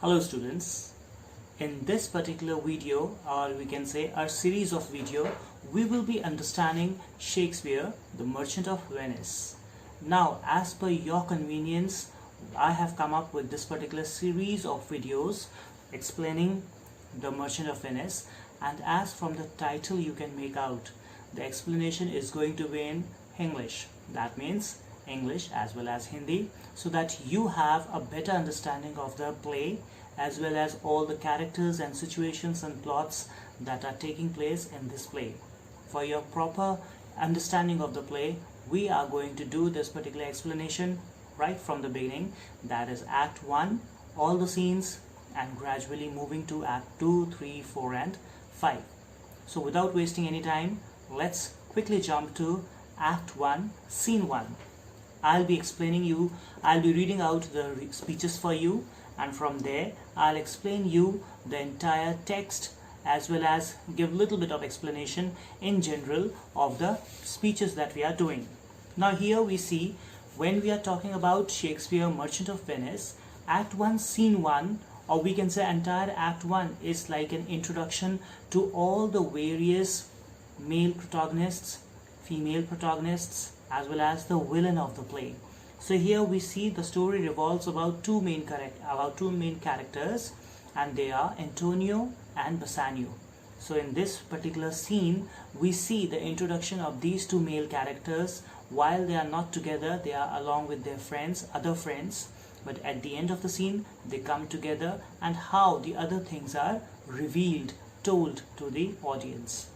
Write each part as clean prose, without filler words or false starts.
Hello students, in this particular video, or we can say our series of video, we will be understanding Shakespeare, The Merchant of Venice. Now, as per your convenience, I have come up with this particular series of videos explaining The Merchant of Venice, and as from the title you can make out, the explanation is going to be in English. That means English as well as Hindi, so that you have a better understanding of the play as well as all the characters and situations and plots that are taking place in this play. For your proper understanding of the play, we are going to do this particular explanation right from the beginning, that is Act 1, all the scenes, and gradually moving to Act 2, 3, 4 and 5. So without wasting any time, let's quickly jump to Act 1, Scene 1. I'll be reading out the speeches for you, and from there I'll explain you the entire text as well as give little bit of explanation in general of the speeches that we are doing. Now here we see, when we are talking about Shakespeare Merchant of Venice, Act 1 Scene 1, or we can say entire Act 1 is like an introduction to all the various male protagonists, female protagonists, as well as the villain of the play. So here we see the story revolves about two main characters, and they are Antonio and Bassanio. So in this particular scene, we see the introduction of these two male characters. While they are not together, they are along with their friends, other friends, but at the end of the scene, they come together, and how the other things are revealed, told to the audience.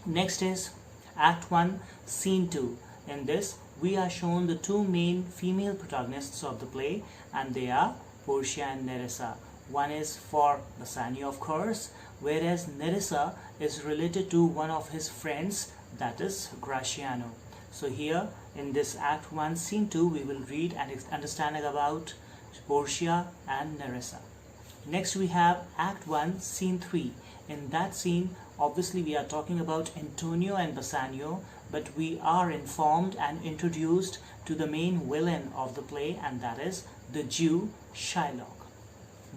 Next is Act 1, Scene 2. In this, we are shown the two main female protagonists of the play, and they are Portia and Nerissa. One is for Bassanio, of course, whereas Nerissa is related to one of his friends, that is Gratiano. So here in this Act 1, Scene 2, we will read and understand about Portia and Nerissa. Next we have Act 1, Scene 3. In that scene, obviously we are talking about Antonio and Bassanio, but we are informed and introduced to the main villain of the play, and that is the Jew Shylock.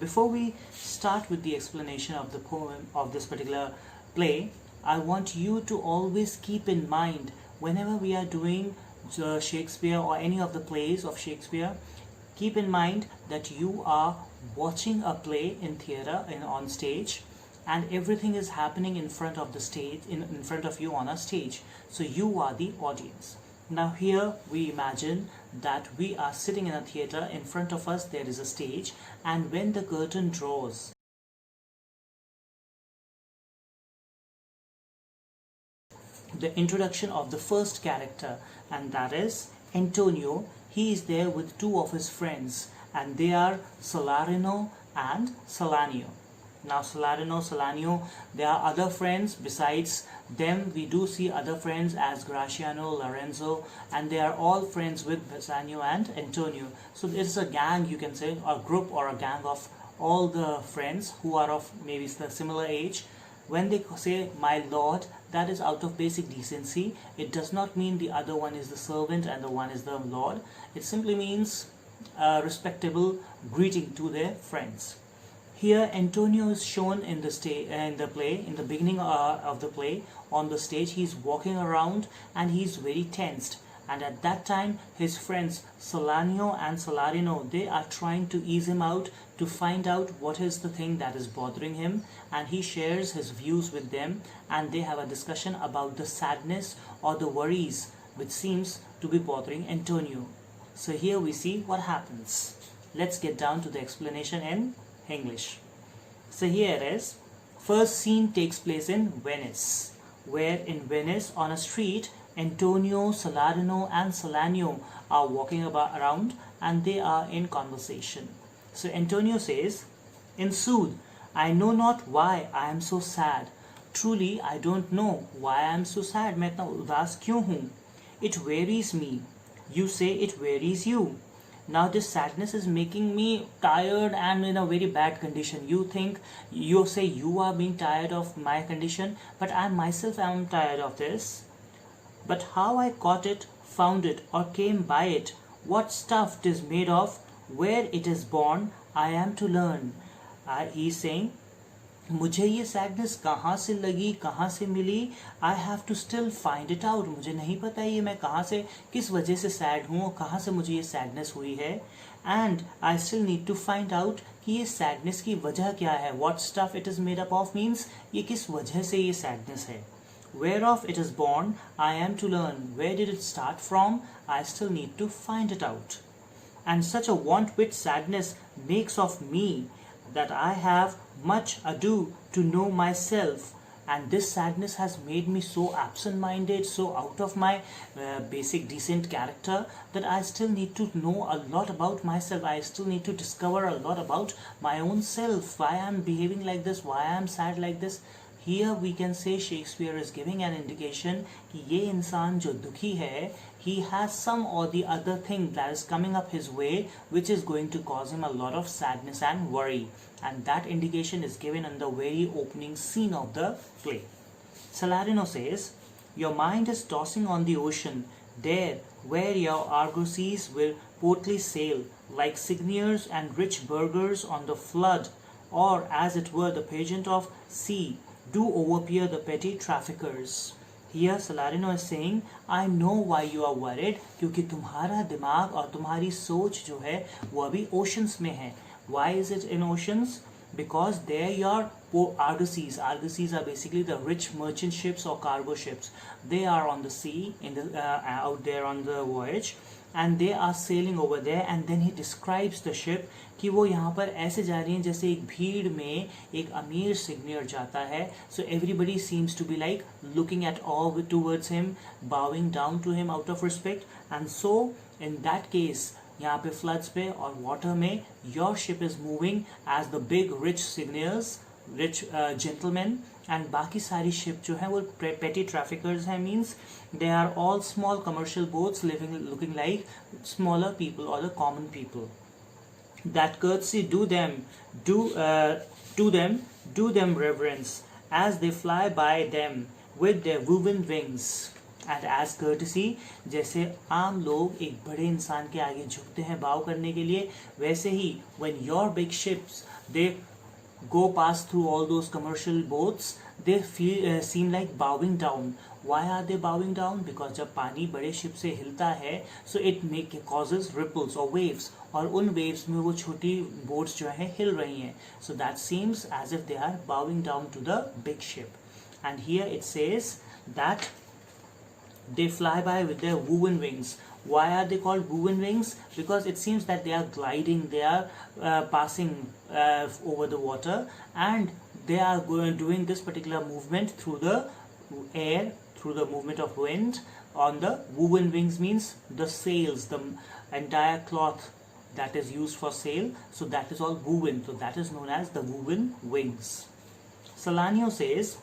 Before we start with the explanation of the poem of this particular play, I want you to always keep in mind, whenever we are doing Shakespeare or any of the plays of Shakespeare, keep in mind that you are watching a play in theater and on stage, and everything is happening in front of the stage, in front of you on a stage. So you are the audience. Now here we imagine that we are sitting in a theater. In front of us there is a stage, and when the curtain draws, the introduction of the first character, and that is Antonio. He is there with two of his friends, and they are Salarino and Salanio. Now Salanio, there are other friends besides them. We do see other friends as Gratiano, Lorenzo, and they are all friends with Bassanio and Antonio. So it's a gang, you can say, a group or a gang of all the friends who are of maybe the similar age. When they say my lord, that is out of basic decency. It does not mean the other one is the servant and the one is the lord. It simply means a respectable greeting to their friends. Here Antonio is shown in the play, in the beginning of the play. On the stage he is walking around and he is very tensed, and at that time his friends Salanio and Salarino, they are trying to ease him out, to find out what is the thing that is bothering him, and he shares his views with them, and they have a discussion about the sadness or the worries which seems to be bothering Antonio. So here we see what happens. Let's get down to the explanation in English. So here it is. First scene takes place in Venice, where in Venice on a street, Antonio, Salarino and Salanio are walking around, and they are in conversation. So Antonio says, "In sooth, I know not why I am so sad. Truly, I don't know why I am so sad. मैं इतना उदास क्यों हूँ? It wearies me. You say it wearies you. Now this sadness is making me tired and in a very bad condition. You say you are being tired of my condition, but I myself am tired of this. But how I caught it, found it, or came by it, what stuff it is made of, where it is born, I am to learn. He is saying, मुझे ये sadness कहाँ से लगी, कहाँ से मिली, I have to still find it out. मुझे नहीं पता ये मैं कहाँ से, किस वजह से सैड हूँ, कहाँ से मुझे ये सैडनेस हुई है. And I still need to find out कि ये सैडनेस की वजह क्या है. What stuff it is made up of means ये किस वजह से ये सैडनेस है. Where of it is born, I am to learn. Where did it start from, I still need to find it out. And such a want with sadness makes of me that I have much ado to know myself, and this sadness has made me so absent-minded, so out of my basic decent character, that I still need to know a lot about myself. I still need to discover a lot about my own self, why I am behaving like this, why I am sad like this. Here we can say Shakespeare is giving an indication कि ये इंसान जो दुखी है, he has some or the other thing that is coming up his way which is going to cause him a lot of sadness and worry, and that indication is given in the very opening scene of the play. Salarino says, your mind is tossing on the ocean, there where your argosies will portly sail, like Signiers and rich burghers on the flood, or as it were the pageant of sea do overpeer the petty traffickers. Here Salarino is saying, I know why you are worried, क्योंकि तुम्हारा दिमाग और तुम्हारी सोच जो है वो अभी oceans में है. Why is it in oceans? Because there your argosies. Argosies are basically the rich merchant ships or cargo ships. They are on the sea, in the out there on the voyage, and they are sailing over there. And then he describes the ship कि वो यहाँ पर ऐसे जा रही हैं जैसे एक भीड़ में एक अमीर सिग्नियर जाता है. So everybody seems to be like looking at all towards him, bowing down to him out of respect. And so in that case, यहाँ पे floods पे और water में your ship is moving as the big rich signers, rich gentlemen, and बाकी सारी ship जो है वो petty traffickers हैं. Means they are all small commercial boats looking like smaller people or the common people. That courtesy do them reverence as they fly by them with their woven wings. And as courtesy, जैसे आम लोग एक बड़े इंसान के आगे झुकते हैं बाव करने के लिए, वैसे ही when your big ships they go past through all those commercial boats, they seem like bowing down. Why are they bowing down? Because जब पानी बड़े शिप से हिलता है, so it causes ripples or waves, और उन waves में वो छोटी boats जो हैं हिल रही हैं. So that seems as if they are bowing down to the big ship. And here it says that they fly by with their woven wings. Why are they called woven wings? Because it seems that they are gliding, they are passing over the water, and they are doing this particular movement through the air, through the movement of wind on the woven wings. Means the sails, the entire cloth that is used for sail, so that is all woven, so that is known as the woven wings. Salanio says,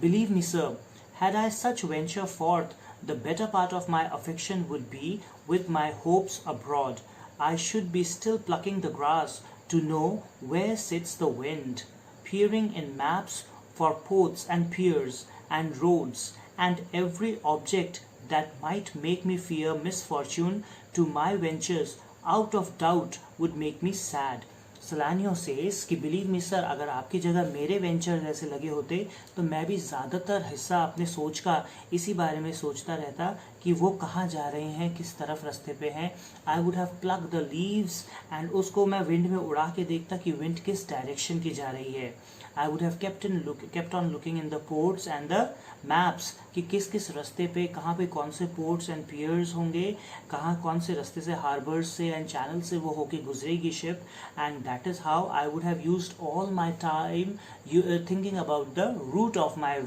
believe me, sir, had I such venture forth, the better part of my affection would be with my hopes abroad. I should be still plucking the grass to know where sits the wind, peering in maps for ports and piers and roads, and every object that might make me fear misfortune to my ventures out of doubt would make me sad. Salanio says कि believe me sir, अगर आपकी जगह मेरे venture जैसे लगे होते तो मैं भी ज़्यादातर हिस्सा अपने सोच का इसी बारे में सोचता रहता कि वो कहाँ जा रहे हैं, किस तरफ रास्ते पे हैं. I would have plucked the leaves, and उसको मैं विंड में उड़ा के देखता कि विंड किस डायरेक्शन की जा रही है. I would have kept on looking in the ports and the maps कि किस किस रास्ते पे कहाँ पे कौन से ports and piers होंगे, कहाँ कौन से रास्ते से harbors से and channel से वो होके गुजरेगी ship. And that is how I would have used all my time thinking about the route of my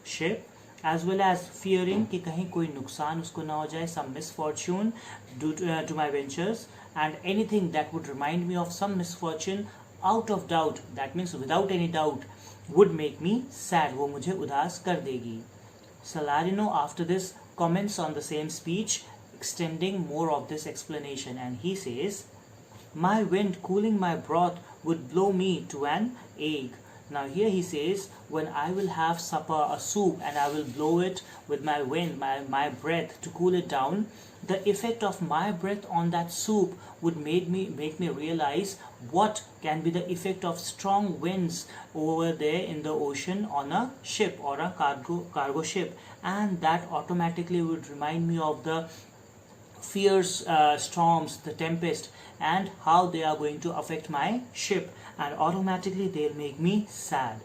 ship, as well as fearing कि कहीं कोई नुकसान उसको ना हो जाए, some misfortune due to my ventures, and anything that would remind me of some misfortune out of doubt, that means without any doubt, would make me sad, वो मुझे उदास कर देगी. Salarino after this comments on the same speech, extending more of this explanation, and he says, my wind cooling my broth would blow me to an ague. Now here he says, when I will have supper, a soup, and I will blow it with my wind, my breath to cool it down, the effect of my breath on that soup would make me realize what can be the effect of strong winds over there in the ocean on a ship or a cargo ship, and that automatically would remind me of the fierce storms, the tempest, and how they are going to affect my ship, and automatically they'll make me sad.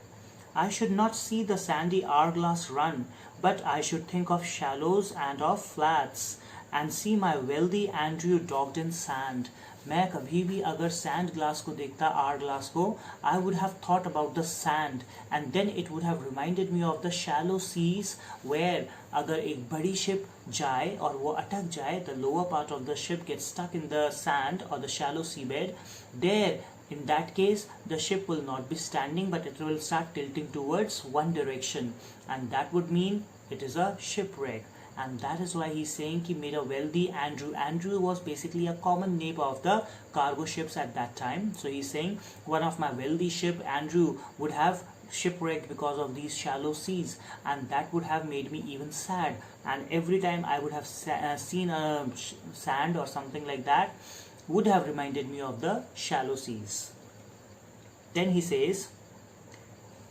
I should not see the sandy hourglass run, but I should think of shallows and of flats, and see my wealthy Andrew dogged in sand. मैं कभी भी अगर sand glass को देखता, are glass को, I would have thought about the sand, and then it would have reminded me of the shallow seas where अगर एक बड़ी ship जाए और वो अटक जाए, the lower part of the ship gets stuck in the sand or the shallow seabed, there in that case the ship will not be standing but it will start tilting towards one direction, and that would mean it is a shipwreck. And that is why he's saying he made a wealthy Andrew. Andrew was basically a common name of the cargo ships at that time. So he's saying one of my wealthy ship, Andrew, would have shipwrecked because of these shallow seas, and that would have made me even sad. And every time I would have seen a sand or something like that, would have reminded me of the shallow seas. Then he says,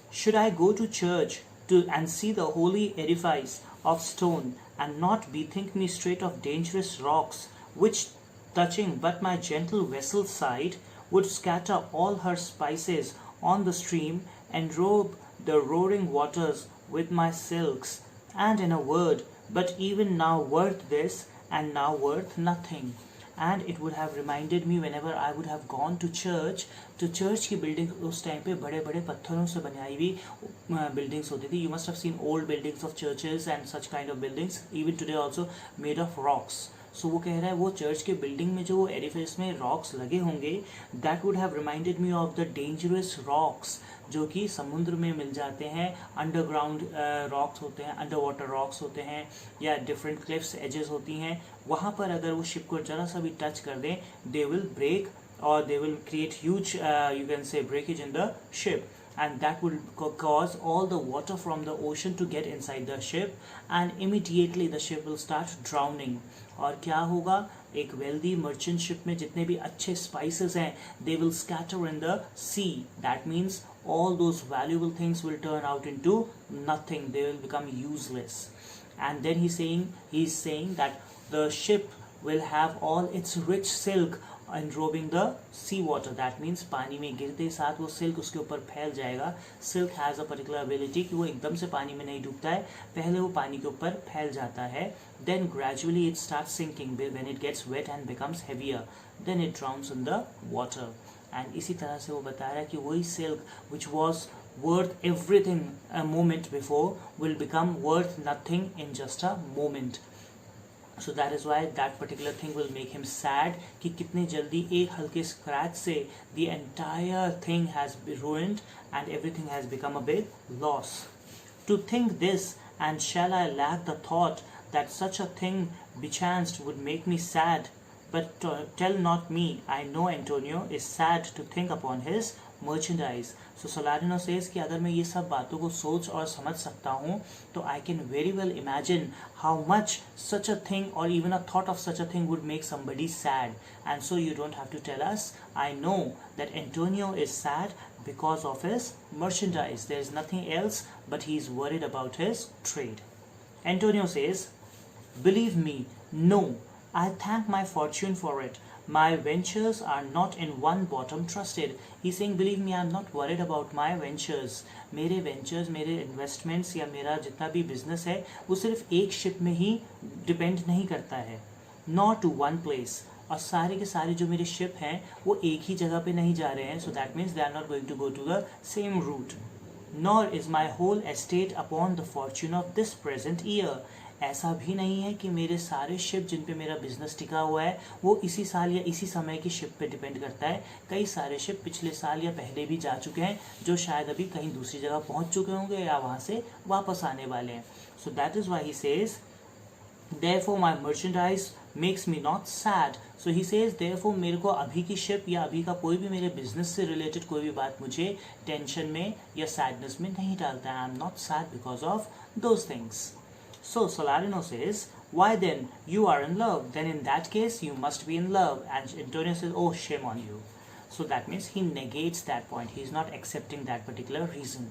should I go to church and see the holy edifice of stone, and not bethink me straight of dangerous rocks, which, touching but my gentle vessel's side, would scatter all her spices on the stream, and robe the roaring waters with my silks, and in a word, but even now worth this, and now worth nothing. And it would have reminded me whenever I would have gone to church, तो church की building उस time पे बड़े बड़े पत्थरों से बनाई हुई बिल्डिंग्स होती थी. You must have seen old buildings of churches and such kind of buildings, even today also made of rocks. सो वो कह रहा है वो चर्च के बिल्डिंग में जो एडिफिस में रॉक्स लगे होंगे, that would have reminded me of the dangerous rocks जो कि समुद्र में मिल जाते हैं. अंडरग्राउंड रॉक्स होते हैं, अंडर वाटर रॉक्स होते हैं, या डिफरेंट क्लिफ्स एजेस होती हैं. वहाँ पर अगर वो शिप को जरा सा भी टच कर दें, they will break or they will create huge you can say breakage in the ship, and that will cause all the water from the ocean to get inside the ship, and immediately the ship will start drowning. और क्या होगा, एक wealthy merchant ship में जितने भी अच्छे spices हैं, they will scatter in the sea. That means all those valuable things will turn out into nothing. They will become useless. And then he's saying that the ship will have all its rich silk enrobing the sea water. That means पानी में गिरते साथ वो silk उसके ऊपर फैल जाएगा. Silk has a particular ability कि वो एकदम से पानी में नहीं डूबता है, पहले वो पानी के ऊपर फैल जाता है. Then gradually it starts sinking when it gets wet and becomes heavier. Then it drowns in the water. And इसी तरह से वो बता रहा है कि वही silk which was worth everything a moment before will become worth nothing in just a moment. So that is why that particular thing will make him sad कि कितने जल्दी एक हल्के scratch से the entire thing has been ruined and everything has become a big loss. To think this, and shall I lack the thought that such a thing bechanced would make me sad? But tell not me, I know Antonio is sad to think upon his merchandise. So Saladino says कि अगर मैं ये सब बातों को सोच और समझ सकता हूँ, तो I can very well imagine how much such a thing or even a thought of such a thing would make somebody sad. And so you don't have to tell us. I know that Antonio is sad because of his merchandise. There is nothing else, but he is worried about his trade. Antonio says, believe me, no, I thank my fortune for it. My ventures are not in one bottom trusted. He's saying, believe me, I'm not worried about my ventures. मेरे ventures, मेरे investments या मेरा जितना भी business है, वो सिर्फ एक ship में ही depend नहीं करता है. Not to one place. और सारे के सारे जो मेरे ship हैं, वो एक ही जगह पे नहीं जा रहे हैं. So that means they are not going to go to the same route. Nor is my whole estate upon the fortune of this present year. ऐसा भी नहीं है कि मेरे सारे शिप जिन पे मेरा बिजनेस टिका हुआ है वो इसी साल या इसी समय की शिप पे डिपेंड करता है. कई सारे शिप पिछले साल या पहले भी जा चुके हैं जो शायद अभी कहीं दूसरी जगह पहुंच चुके होंगे या वहाँ से वापस आने वाले हैं. So that is why he says, therefore my merchandise makes me not sad. So he says, therefore मेरे को अभी की शिप या अभी का कोई भी मेरे बिजनेस से रिलेटेड कोई भी बात मुझे टेंशन में या सैडनेस में नहीं डालता है. I am not sad because of those things. So Salarino says, why then? You are in love. Then in that case you must be in love. And Antonio says, oh, shame on you. So that means he negates that point. He is not accepting that particular reason.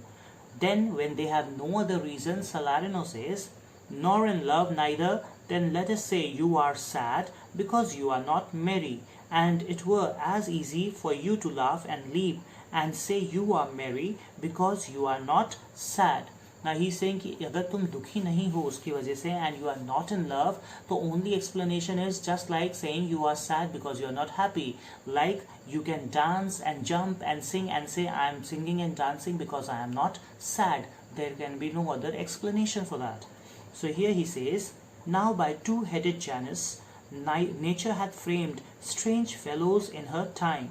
Then when they have no other reason, Salarino says, nor in love neither, then let us say you are sad because you are not merry, and it were as easy for you to laugh and leave and say you are merry because you are not sad. Now he is saying कि अगर तुम दुखी नहीं हो उसकी वजह से and you are not in love, तो only explanation is just like saying you are sad because you are not happy. Like you can dance and jump and sing and say I am singing and dancing because I am not sad. There can be no other explanation for that. So here he says, now by two-headed Janus, nature hath framed strange fellows in her time,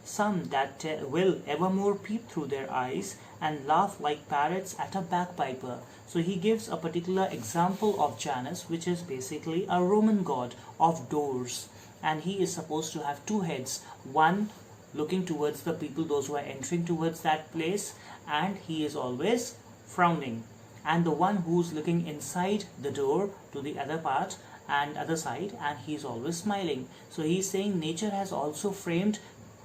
some that will evermore peep through their eyes and laugh like parrots at a bagpiper. So he gives a particular example of Janus, which is basically a Roman god of doors, and he is supposed to have two heads, one looking towards the people, those who are entering towards that place, and he is always frowning, and the one who's looking inside the door to the other part and other side, and he is always smiling. So he's saying nature has also framed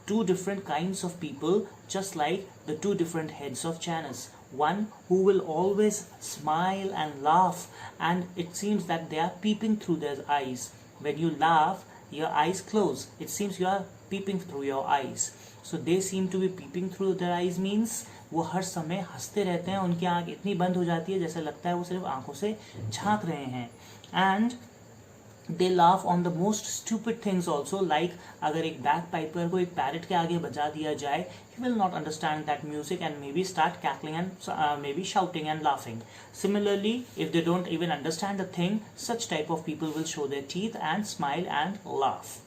two different kinds of people, just like the two different heads of Janus. One who will always smile and laugh, and it seems that they are peeping through their eyes. When you laugh, your eyes close. It seems you are peeping through your eyes. So they seem to be peeping through their eyes means वो हर समय हंसते रहते हैं, उनकी आंख इतनी बंद हो जाती है जैसे लगता है वो सिर्फ आंखों से झांक रहे हैं. And they laugh on the most stupid things also, like अगर एक bagpiper को एक parrot के आगे बजा दिया जाए, he will not understand that music and maybe start cackling and maybe shouting and laughing. Similarly, if they don't even understand the thing, such type of people will show their teeth and smile and laugh.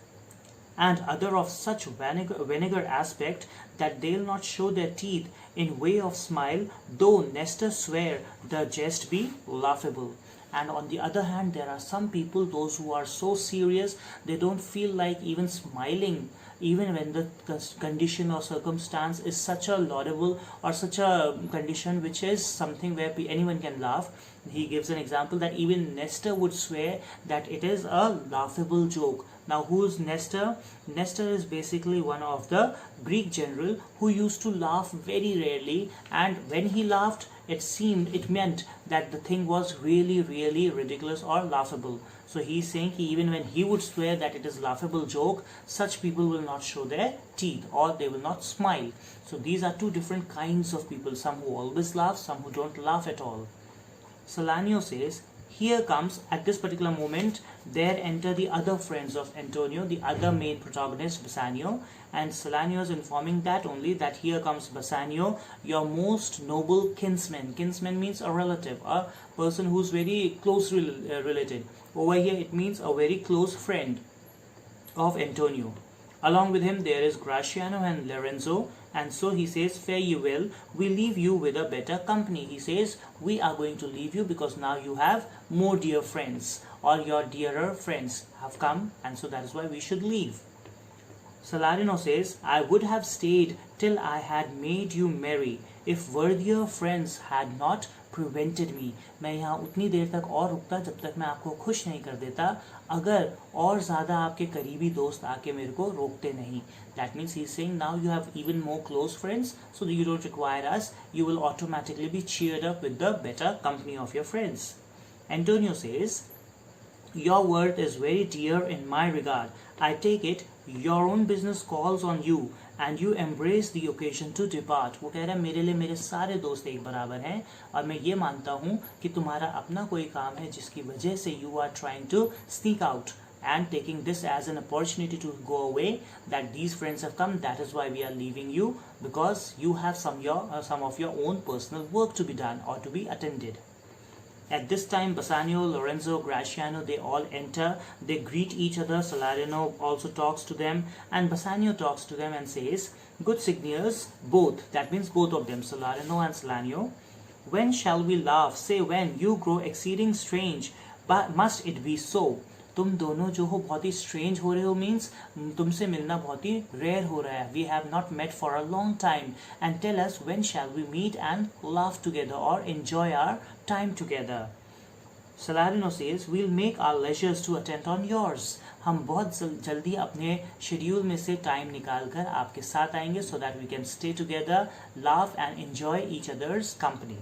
And other of such vinegar aspect that they'll not show their teeth in way of smile, though Nestor swear the jest be laughable. And on the other hand, there are some people, those who are so serious, they don't feel like even smiling, even when the condition or circumstance is such a laudable or such a condition which is something where anyone can laugh. He gives an example that even Nestor would swear that it is a laughable joke. Now who's Nestor? Nestor is basically one of the Greek general who used to laugh very rarely, and when he laughed, it meant that the thing was really ridiculous or laughable. So he's saying even when he would swear that it is laughable joke, such people will not show their teeth or they will not smile. So these are two different kinds of people, some who always laugh, some who don't laugh at all. Salanio says, here comes, at this particular moment, there enter the other friends of Antonio, the other main protagonist, Bassanio, and Salanio is informing that only that here comes Bassanio, your most noble kinsman. Kinsman means a relative, a person who's very close related. Over here it means a very close friend of Antonio. Along with him there is Gratiano and Lorenzo, and so he says, fare you well, we leave you with a better company. He says, we are going to leave you because now you have more dear friends, or your dearer friends have come, and so that is why we should leave. Salarino says, I would have stayed till I had made you merry, if worthier friends had not prevented me. मैं यहाँ उतनी देर तक और रुकता जब तक मैं आपको खुश नहीं कर देता, अगर और ज़्यादा आपके करीबी दोस्त आके मेरे को रोकते नहीं. That means he's saying now you have even more close friends, so that you don't require us. You will automatically be cheered up with the better company of your friends. Antonio says, your worth is very dear in my regard. I take it your own business calls on you, and you embrace the occasion to depart. वो कह रहा है मेरे लिए मेरे सारे दोस्त एक बराबर हैं, और मैं ये मानता हूँ कि तुम्हारा अपना कोई काम है जिसकी वजह से you are trying to sneak out and taking this as an opportunity to go away, that these friends have come, that is why we are leaving you, because you have some of your own personal work to be done or to be attended. At this time, Bassanio, Lorenzo, Gratiano, they all enter. They greet each other. Salarino also talks to them, and Bassanio talks to them and says, good signors, both, that means both of them, Salarino and Salanio, when shall we laugh? Say when. You grow exceeding strange, but must it be so? तुम दोनों जो हो बहुत ही strange हो रहे हो, means तुमसे मिलना बहुत ही रेयर हो रहा है. We have not met for a long time and tell us when shall we meet and laugh together और enjoy our time together. Salarino says, we'll make our leisures to attend on yours. हम बहुत जल्दी अपने schedule में से time निकाल कर आपके साथ आएंगे so that we can stay together, laugh and enjoy each other's company.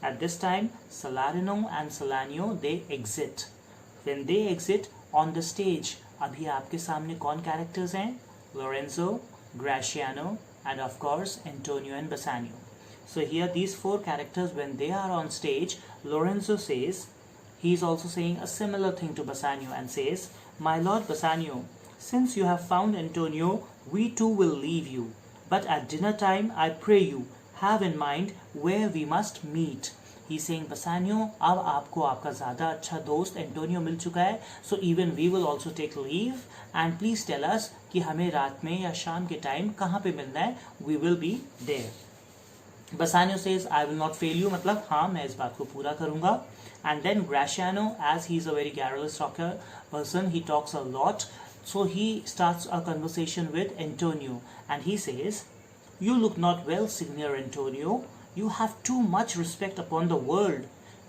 At this time, Salarino and Salanio, they exit. When they exit on the stage, अभी आपके सामने कौन characters हैं? Lorenzo, Graciano and of course Antonio and Bassanio. So here these four characters, when they are on stage, Lorenzo says, he is also saying a similar thing to Bassanio and says, My Lord Bassanio, since you have found Antonio, we too will leave you. But at dinner time, I pray you, have in mind where we must meet. He is saying, Bassanio, अब आपको आपका ज़्यादा अच्छा दोस्त Antonio मिल चुका है, so even we will also take leave and please tell us कि हमें रात में या शाम के टाइम कहाँ पे मिलना है. We will be there. Bassanio says, I will not fail you, मतलब हाँ मैं इस बात को पूरा करूँगा. And then Graciano, as he is a very garrulous talker person, he talks a lot, so he starts a conversation with Antonio and he says, You look not well, Signor Antonio. You have too much respect upon the world.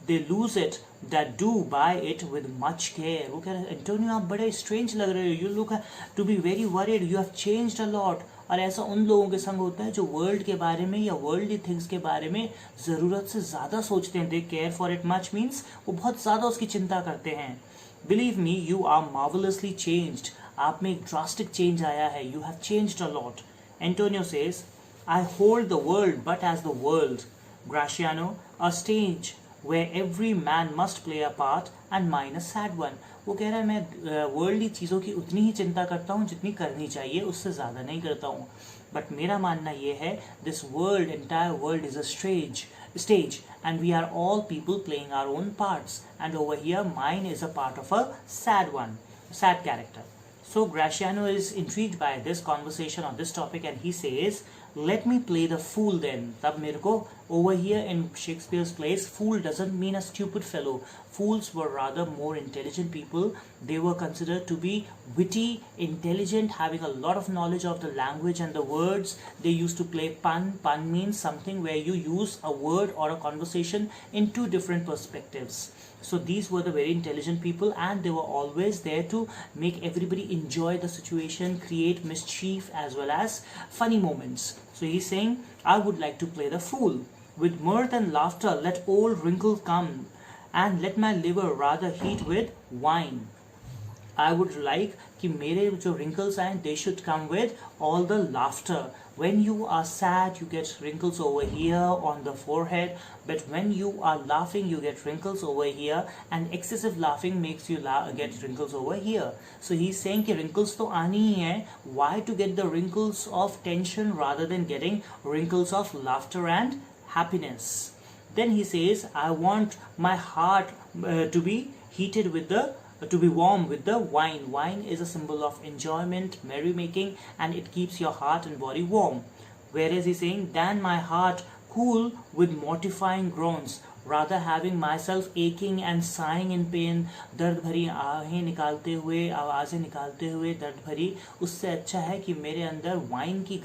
They lose it that do buy it with much care. वो कह रहे हैं, Antonio आप बड़े strange लग रहे हो. You look to be very worried. You have changed a lot. और ऐसा उन लोगों के संग होता है जो वर्ल्ड के बारे में या वर्ल्डली थिंग्स के बारे में ज़रूरत से ज़्यादा सोचते हैं. They care for it much means वो बहुत ज़्यादा उसकी चिंता करते हैं. Believe me, you are marvellously changed. आप में एक ड्रास्टिक चेंज आया है. You have changed a lot. Antonio says, I hold the world but as the world. Graciano, a stage where every man must play a part and mine a sad one. वो कह रहा है मैं worldly चीज़ों की उतनी ही चिंता करता हूँ जितनी करनी चाहिए, उससे ज़्यादा नहीं करता हूँ. बट मेरा मानना ये है, this world, entire world is a stage and we are all people playing our own parts, and over here mine is a part of a sad character. So Graciano is intrigued by this conversation on this topic and he says, let me play the fool then. तब मेरे को, over here in Shakespeare's plays, fool doesn't mean a stupid fellow. Fools were rather more intelligent people. They were considered to be witty, intelligent, having a lot of knowledge of the language and the words. They used to play pun. Pun means something where you use a word or a conversation in two different perspectives. So these were the very intelligent people and they were always there to make everybody enjoy the situation, create mischief as well as funny moments. So he's saying, I would like to play the fool. With mirth and laughter let old wrinkle come, and let my liver rather heat with wine. I would like कि मेरे जो wrinkles आए, they should come with all the laughter. When you are sad, you get wrinkles over here on the forehead. But when you are laughing, you get wrinkles over here. And excessive laughing makes you get wrinkles over here. So he's saying कि wrinkles तो आनी ही है. Why to get the wrinkles of tension rather than getting wrinkles of laughter and happiness? Then he says, I want my heart to be heated with to be warm with the wine. Wine is a symbol of enjoyment, merrymaking, and it keeps your heart and body warm. Whereas he's saying, than my heart cool with mortifying groans, rather having myself aching and sighing in pain, दर्द भरी आहें निकालते हुए, आवाज़ें निकालते हुए दर्द भरी, उससे अच्छा है कि मेरे अंदर वाइन की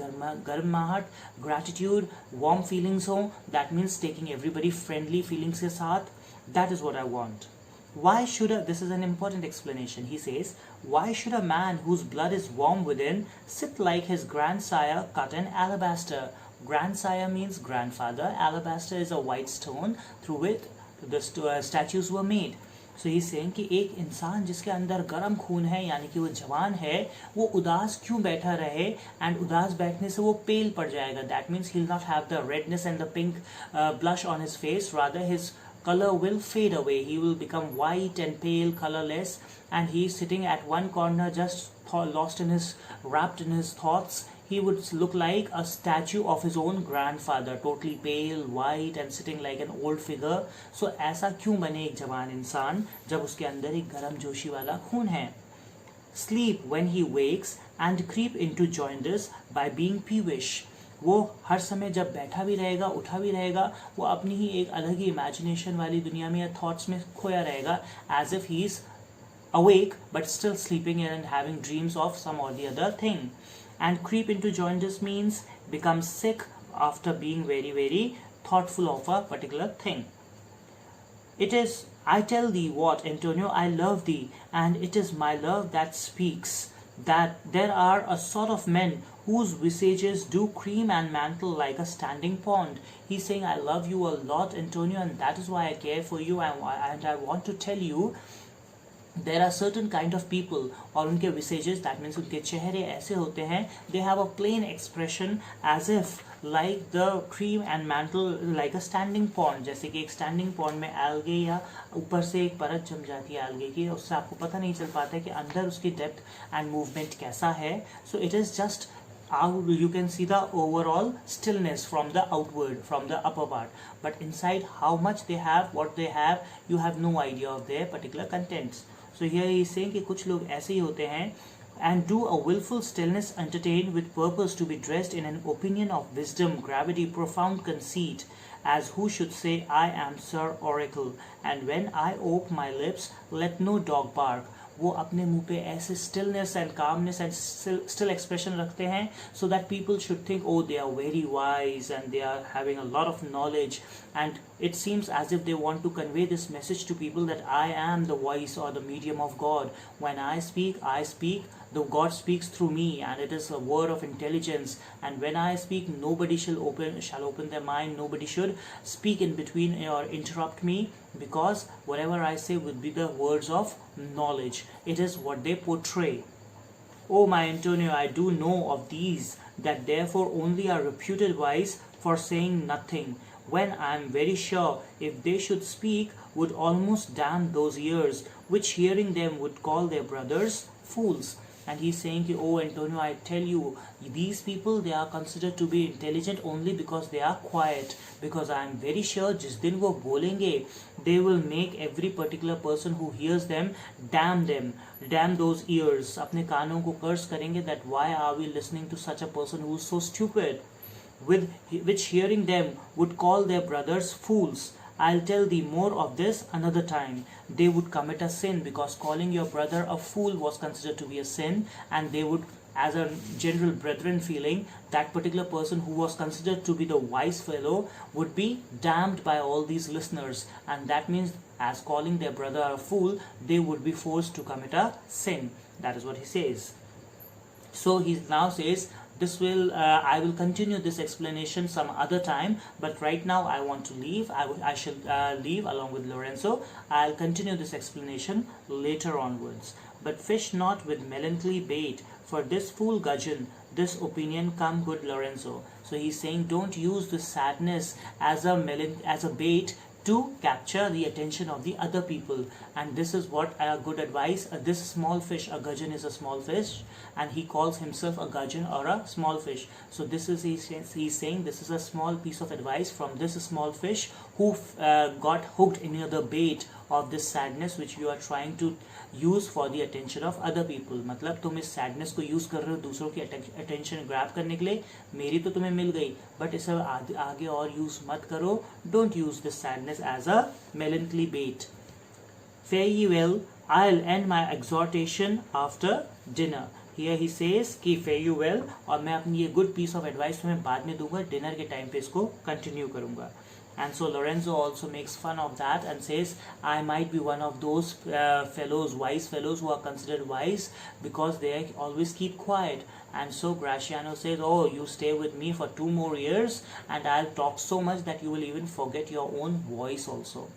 गर्माहट, gratitude, warm feelings हो. That means taking everybody friendly feelings के साथ. That is what I want. Why should this is an important explanation. He says, why should a man whose blood is warm within sit like his grandsire cut in alabaster? Grandsire means grandfather. Alabaster is a white stone through which the statues were made. So he's saying कि एक इंसान जिसके अंदर गर्म खून है, यानी कि वो जवान है, वो उदास क्यों बैठा रहे, and उदास बैठने से वो पेल पड़ जाएगा. That means he'll not have the redness and the pink blush on his face. Rather his color will fade away. He will become white and pale, colorless, and he is sitting at one corner just wrapped in his thoughts. He would look like a statue of his own grandfather, totally pale, white and sitting like an old figure. So ऐसा क्यों बने एक जवान इंसान जब उसके अंदर एक गरम जोशी वाला खून है? Sleep when he wakes and creep into jaundice by being peevish. वो हर समय जब बैठा भी रहेगा, उठा भी रहेगा, वो अपनी ही एक अलग ही इमेजिनेशन वाली दुनिया में या थॉट्स में खोया रहेगा, as if he is awake but still sleeping and having dreams of some or the other thing. And creep into jaundice means become sick after being very, very thoughtful of a particular thing. It is, I tell thee what, Antonio, I love thee, and it is my love that speaks, that there are a sort of men whose visages do cream and mantle like a standing pond. He's saying, I love you a lot, Antonio, and that is why I care for you, and I want to tell you there are certain kind of people, और उनके visages, that means उनके चेहरे ऐसे होते हैं, they have a plain expression as if like the cream and mantle like a standing pond. जैसे कि एक standing pond में algae या ऊपर से एक परत जम जाती है algae की, उससे आपको पता नहीं चल पाता है कि अंदर उसकी depth and movement कैसा है. So it is just out, you can see the overall stillness from the outward, from the upper part, but inside how much they have, what they have, you have no idea of their particular contents. So here he is saying कि कुछ लोग ऐसे ही होते हैं, and do a willful stillness entertain with purpose to be dressed in an opinion of wisdom, gravity, profound conceit, as who should say, I am Sir Oracle, and when I ope my lips, let no dog bark. वो अपने मुंह पे ऐसे stillness and calmness and still expression रखते हैं, so that people should think, oh, they are very wise and they are having a lot of knowledge, and it seems as if they want to convey this message to people that I am the voice or the medium of God. When I speak, the God speaks through me, and it is a word of intelligence, and when I speak, nobody shall open their mind, nobody should speak in between or interrupt me, because whatever I say would be the words of knowledge. It is what they portray. Oh my Antonio, I do know of these, that therefore only are reputed wise for saying nothing, when I am very sure if they should speak would almost damn those ears, which hearing them would call their brothers fools. And he's saying, oh Antonio, I tell you, these people, they are considered to be intelligent only because they are quiet, because I am very sure जिस दिन वो बोलेंगे, they will make every particular person who hears them, damn those ears, अपने कानों को curse करेंगे, that why are we listening to such a person who is so stupid, with which hearing them would call their brothers fools. I'll tell thee more of this another time. They would commit a sin, because calling your brother a fool was considered to be a sin, and they would, as a general brethren feeling, that particular person who was considered to be the wise fellow would be damned by all these listeners, and that means as calling their brother a fool, they would be forced to commit a sin. That is what he says. So he now says, I will continue this explanation some other time, but right now I want to leave. I shall leave along with Lorenzo. I'll continue this explanation later onwards. But fish not with melancholy bait, for this fool gudgeon, this opinion come good Lorenzo. So he's saying, don't use the sadness as a bait to capture the attention of the other people. And this is what a good advice. This small fish, a gudgeon is a small fish, and he calls himself a gudgeon or a small fish. So this is, he's saying, this is a small piece of advice from this small fish who got hooked in the bait of this sadness which you are trying to use for the attention of other people. मतलब तुम इस sadness को use कर रहे हो दूसरों की attention grab करने के लिए, मेरी तो तुम्हें मिल गई, but इसे आगे और use मत करो. Don't use this sadness as a melancholy bait. Fare ye well, I'll end my exhortation after dinner. Here he says कि fare you well, और मैं अपनी ये good piece of advice तुम्हें बाद में दूंगा, dinner के time पे इसको continue करूंगा. And so Lorenzo also makes fun of that and says, I might be one of those wise fellows who are considered wise because they always keep quiet. And so Graciano says, oh, you stay with me for 2 more years and I'll talk so much that you will even forget your own voice also.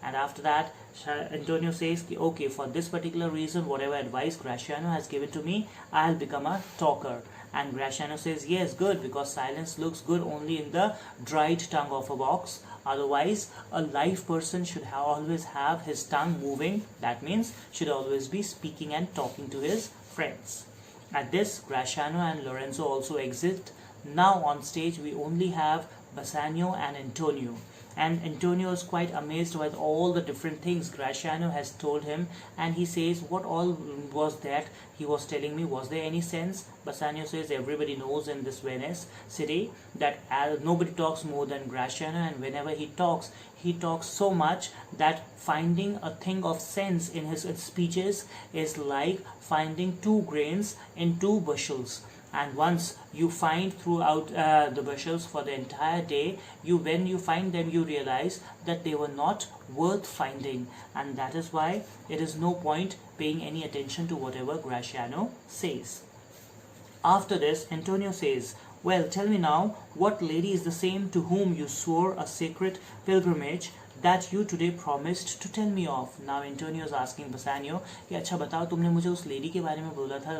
And after that, Antonio says, okay, for this particular reason, whatever advice Graciano has given to me, I'll become a talker. And Graciano says, yes, good, because silence looks good only in the dried tongue of a ox. Otherwise, a live person should always have his tongue moving. That means should always be speaking and talking to his friends. At this, Graciano and Lorenzo also exit. Now on stage, we only have Bassanio and Antonio. And Antonio is quite amazed with all the different things Graciano has told him, and he says, what all was that he was telling me? Was there any sense? Bassanio says, everybody knows in this Venice city that nobody talks more than Graciano, and whenever he talks so much that finding a thing of sense in his speeches is like finding 2 grains in 2 bushels. And once you find throughout the bushels for the entire day, when you find them, you realize that they were not worth finding, and that is why it is no point paying any attention to whatever Graciano says. After this, Antonio says, well, tell me now, what lady is the same to whom you swore a sacred pilgrimage that you today promised to tell me of? Now Antonio is asking Bassanio कि अच्छा बताओ, तुमने मुझे उस lady के बारे में बोला था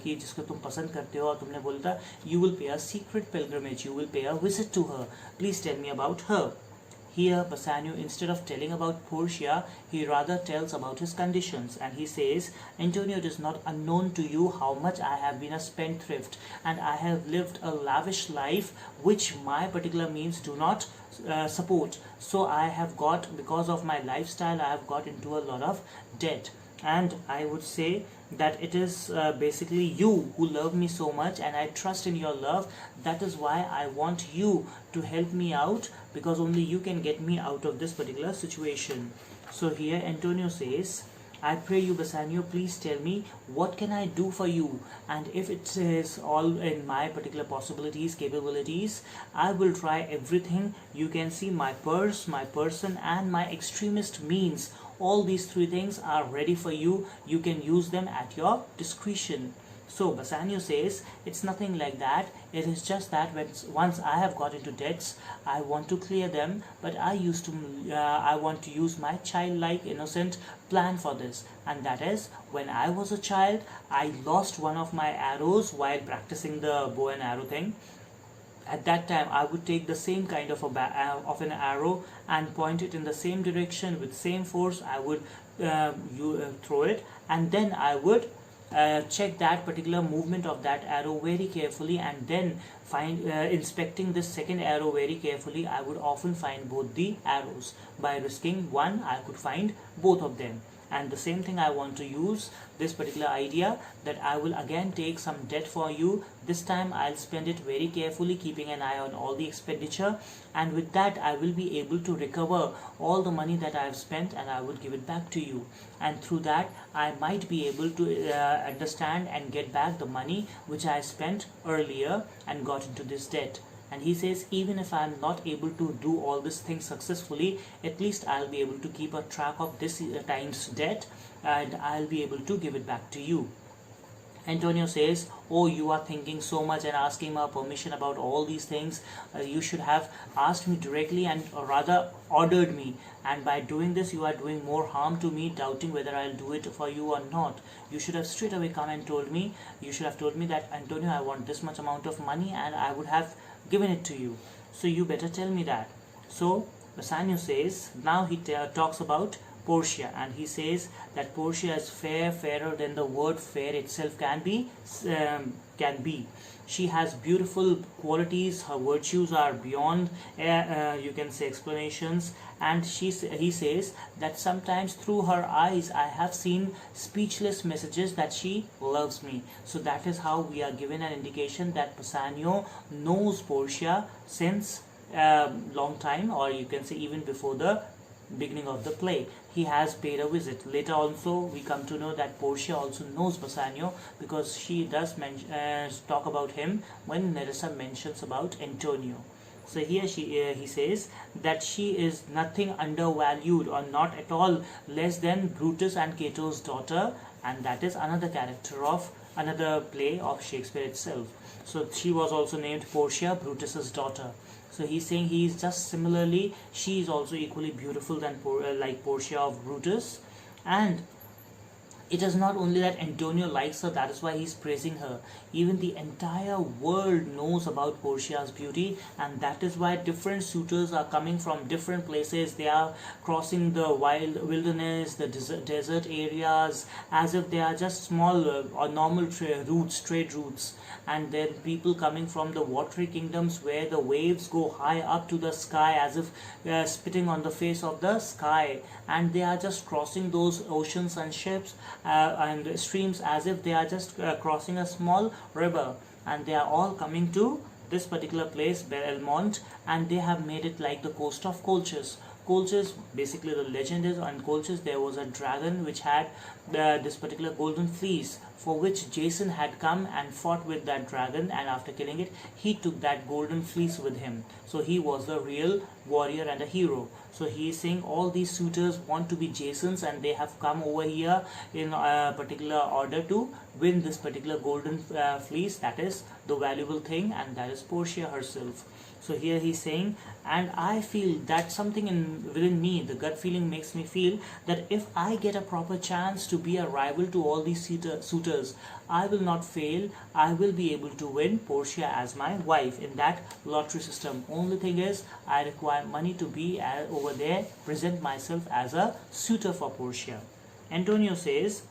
कि जिसको तुम पसंद करते हो, और तुमने बोला था you will pay a secret pilgrimage, you will pay a visit to her. Please tell me about her. Here Bassanio, instead of telling about Portia, he rather tells about his conditions, and he says, Antonio, it is not unknown to you how much I have been a spendthrift, and I have lived a lavish life which my particular means do not support. So I have got, because of my lifestyle, I have got into a lot of debt. And I would say that it is basically you who love me so much, and I trust in your love. That is why I want you to help me out, because only you can get me out of this particular situation. So here Antonio says, I pray you, Bassanio, please tell me, what can I do for you? And if it is all in my particular possibilities, capabilities, I will try everything. You can see my purse, my person, and my extremist means. All these 3 things are ready for you. You can use them at your discretion. So Bassanio says, it's nothing like that. It is just that once I have got into debts, I want to clear them, but I want to use my childlike innocent plan for this. And that is, when I was a child, I lost one of my arrows while practicing the bow and arrow thing. At that time, I would take the same kind of an arrow and point it in the same direction with same force. I would throw it, and then I would check that particular movement of that arrow very carefully, and then find inspecting this second arrow very carefully. I would often find both the arrows. By risking one, I could find both of them. And the same thing I want to use this particular idea, that I will again take some debt for you. This time I'll spend it very carefully, keeping an eye on all the expenditure, and with that I will be able to recover all the money that I have spent, and I will give it back to you. And through that I might be able to understand and get back the money which I spent earlier and got into this debt. And he says, even if I am not able to do all these things successfully, at least I'll be able to keep a track of this time's debt, and I'll be able to give it back to you. Antonio says, oh, you are thinking so much and asking my permission about all these things. You should have asked me directly, and rather ordered me. And by doing this, you are doing more harm to me, doubting whether I'll do it for you or not. You should have straight away come and told me. You should have told me that, Antonio, I want this much amount of money, and I would have given it to you. So you better tell me that. So Bassanio says, now he talks about Portia, and he says that Portia is fairer than the word fair itself can be. She has beautiful qualities. Her virtues are beyond you can say explanations. And he says that sometimes through her eyes I have seen speechless messages that she loves me. So that is how we are given an indication that Bassanio knows Portia since long time, or you can say even before the beginning of the play. He has paid a visit. Later also we come to know that Portia also knows Bassanio, because she does talk about him when Nerissa mentions about Antonio. So here he says that she is nothing undervalued, or not at all less than Brutus and Cato's daughter, and that is another character of another play of Shakespeare itself. So she was also named Portia, Brutus's daughter. So he's saying he is just similarly, she is also equally beautiful than like Portia of Brutus. And it is not only that Antonio likes her, that is why he's praising her. Even the entire world knows about Portia's beauty, and that is why different suitors are coming from different places. They are crossing the wilderness, the desert areas, as if they are just small or normal trade routes. And then people coming from the watery kingdoms where the waves go high up to the sky, as if spitting on the face of the sky, and they are just crossing those oceans and ships and streams as if they are just crossing a small river, and they are all coming to this particular place, Belmont, and they have made it like the coast of Colchis. Colchis, basically the legend is on Colchis there was a dragon which had this particular golden fleece, for which Jason had come and fought with that dragon, and after killing it he took that golden fleece with him. So he was the real warrior and a hero. So he is saying all these suitors want to be Jasons, and they have come over here in a particular order to win this particular golden fleece, that is the valuable thing, and that is Portia herself. So here he's saying, and I feel that something within me, the gut feeling makes me feel that if I get a proper chance to be a rival to all these suitors, I will not fail. I will be able to win Portia as my wife in that lottery system. Only thing is, I require money to be over there, present myself as a suitor for Portia. Antonio says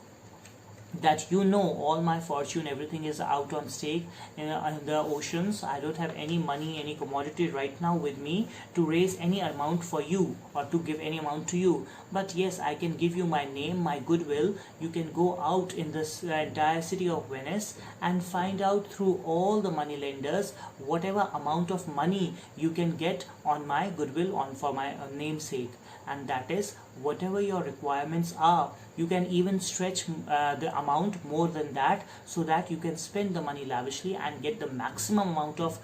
that all my fortune, everything is out on stake in the oceans. I don't have any money, any commodity right now with me to raise any amount for you or to give any amount to you. But yes, I can give you my name, my goodwill. You can go out in this entire city of Venice and find out through all the money lenders whatever amount of money you can get on my goodwill, for my namesake, and that is whatever your requirements are. You can even stretch the amount more than that, so that you can spend the money lavishly and get the maximum amount of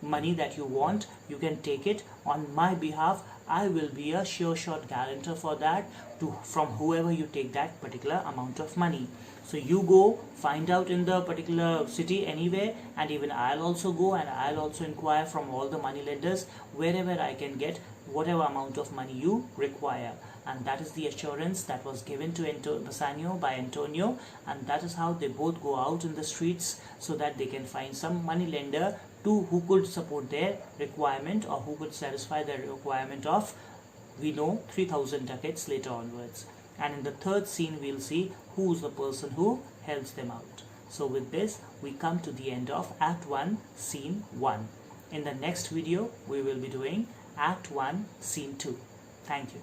money that you want. You can take it on my behalf. I will be a sure shot guarantor for that from whoever you take that particular amount of money. So you go find out in the particular city anywhere, and even I'll also go and I'll also inquire from all the money lenders wherever I can get whatever amount of money you require. And that is the assurance that was given to Bassanio by Antonio, and that is how they both go out in the streets so that they can find some money lender who could support their requirement, or who could satisfy their requirement of, we know, 3,000 ducats later onwards. And in the third scene we'll see who's the person who helps them out. So with this we come to the end of Act 1 Scene 1. In the next video we will be doing Act 1 Scene 2. Thank you.